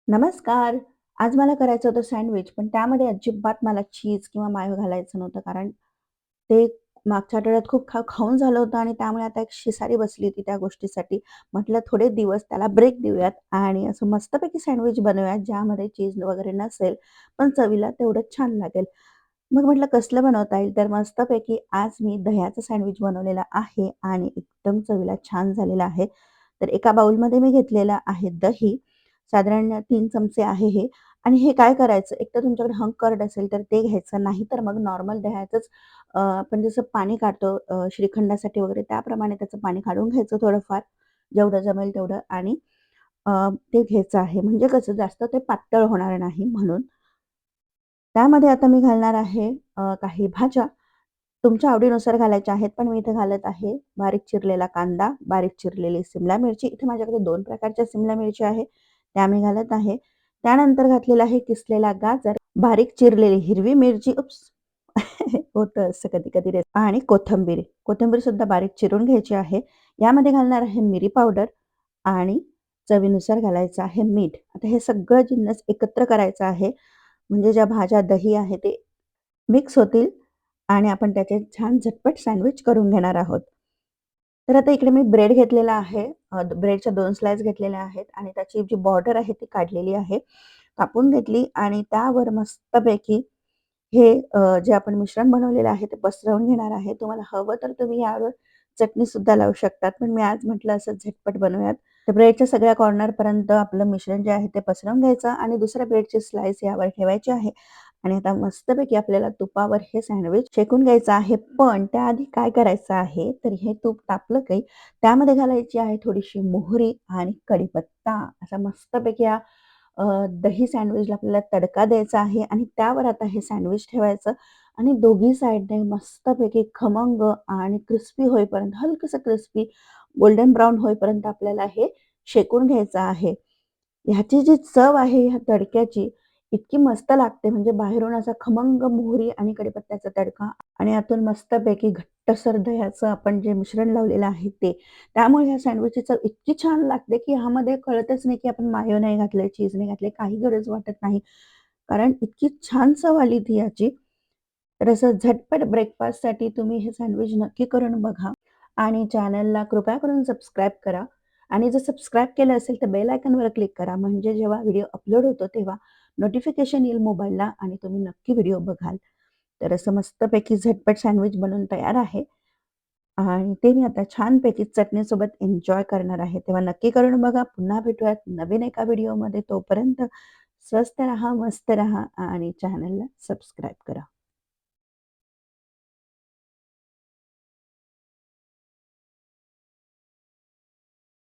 नमस्कार. आज मला करायचं होतं सँडविच, पण त्यामध्ये अजिबात मला चीज किंवा मायो घालायचं नव्हतं. कारण ते मागच्या आठवड्यात खूप खाऊन झालं होतं आणि त्यामुळे आता एक शिसारी बसली होती त्या गोष्टीसाठी. म्हटलं थोडे दिवस त्याला ब्रेक देऊयात आणि असं मस्तपैकी सँडविच बनवूयात, ज्यामध्ये चीज वगैरे नसेल, पण चवीला तेवढंच छान लागेल. मग म्हटलं कसलं बनवता येईल? तर मस्तपैकी आज मी दह्याचं सँडविच बनवलेलं आहे आणि एकदम चवीला छान झालेलं आहे. तर एका बाउलमध्ये मी घेतलेलं आहे दही. साधारण 3 चमचे आहे हे आणि हे काय करायचं, एकतर तुमच्याकडे हंक कर्ड असेल तर ते घ्यायचं, नाहीतर मग नॉर्मल दह्याचंच आपण जसं पाणी काढतो श्रीखंडासाठी वगैरे त्याप्रमाणे त्याचं पाणी काढून घ्यायचं थोडंफार, जेवढं जमेल तेवढं आणि अ, ते घ्यायचं आहे. म्हणजे कसं जास्त ते पातळ होणार नाही म्हणून. त्यामध्ये आता मी घालणार आहे काही भाज्या. तुमच्या आवडीनुसार घालायच्या आहेत, पण मी इथे घालत आहे बारीक चिरलेला कांदा, बारीक चिरलेली सिमला मिरची. इथे माझ्याकडे 2 प्रकारच्या सिमला मिरची आहे, त्या मी घालत आहे. त्यानंतर घातलेला आहे किसलेला गाजर, बारीक चिरलेली हिरवी मिरची होतं असं कधी-कधी आणि कोथिंबीर. कोथिंबीर सुद्धा बारीक चिरून घ्यायची आहे. यामध्ये घालणार आहे मिरी पावडर आणि चवीनुसार घालायचं आहे मीठ. आता हे सगळं जिन्नस एकत्र करायचं आहे. म्हणजे ज्या भाज्या, दही आहे ते मिक्स होतील आणि आपण त्याचे छान झटपट सँडविच करून घेणार आहोत. तर आता इकडे मी ब्रेड घेतलेला आहे. ब्रेडच्या 2 स्लाइस घेतलेल्या आहेत आणि त्याची जी बॉर्डर आहे ती काढलेली आहे. कापून घेतली आणि त्यावर मस्तपैकी हे जे आपण मिश्रण बनवलेलं आहे ते पसरवून घेणार आहे. तुम्हाला हवं तर तुम्ही यावर चटणीसुद्धा लावू शकतात. पण मी आज म्हटलं असं झटपट बनवूयात. तर ब्रेडच्या सगळ्या कॉर्नरपर्यंत आपलं मिश्रण जे आहे ते पसरवून घ्यायचं आणि दुसऱ्या ब्रेडची स्लाइस यावर ठेवायची आहे आणि आता मस्तपैकी आपल्याला तुपावर हे सँडविच शेकून घ्यायचं आहे. पण त्याआधी काय करायचं आहे, तर हे तूप तापलं की त्यामध्ये घालायची आहे थोडीशी मोहरी आणि कढीपत्ता. असा मस्तपैकी दही सँडविचला आपल्याला तडका द्यायचा आहे आणि त्यावर आता हे सँडविच ठेवायचं आणि दोघी साइडने मस्तपैकी खमंग आणि क्रिस्पी होईपर्यंत, हलकंसं क्रिस्पी गोल्डन ब्राउन होईपर्यंत आपल्याला हे शेकून घ्यायचं आहे. ह्याची जी चव आहे ह्या तडक्याची इतकी मस्त लागते म्हणजे बाहेरून असा खमंग मोहरी आणि कढीपत्त्याचा तडका आणि आतून मस्तपैकी घट्टसर दह्याचं आपण जे मिश्रण लावलेलं आहे ते. त्यामुळे ह्या सँडविचची चव इतकी छान लागते, की ह्यामध्ये कळतच नाही, की आपण मायो नाही घातलंय, चीज नाही घातलंय, काही गरज वाटत नाही. कारण इतकी छान चव आली ती याची. तर असं झटपट ब्रेकफास्टसाठी तुम्ही हे सँडविच नक्की करून बघा आणि चॅनलला कृपया करून सबस्क्राईब करा आणि जर सबस्क्राईब केलं असेल तर बेल आयकॉनवर क्लिक करा. म्हणजे जेव्हा व्हिडिओ अपलोड होतो तेव्हा नोटिफिकेशन येईल मोबाईलला आणि तुम्ही नक्की व्हिडिओ बघाल. तर असं मस्तपैकी झटपट सँडविच बनून तयार आहे आणि ते मी आता छानपैकी चटणीसोबत एन्जॉय करणार आहे. तेव्हा नक्की करून बघा. पुन्हा भेटूयात नवीन एका व्हिडिओमध्ये. तोपर्यंत स्वस्त राहा, मस्त राहा आणि चॅनलला सबस्क्राईब करा.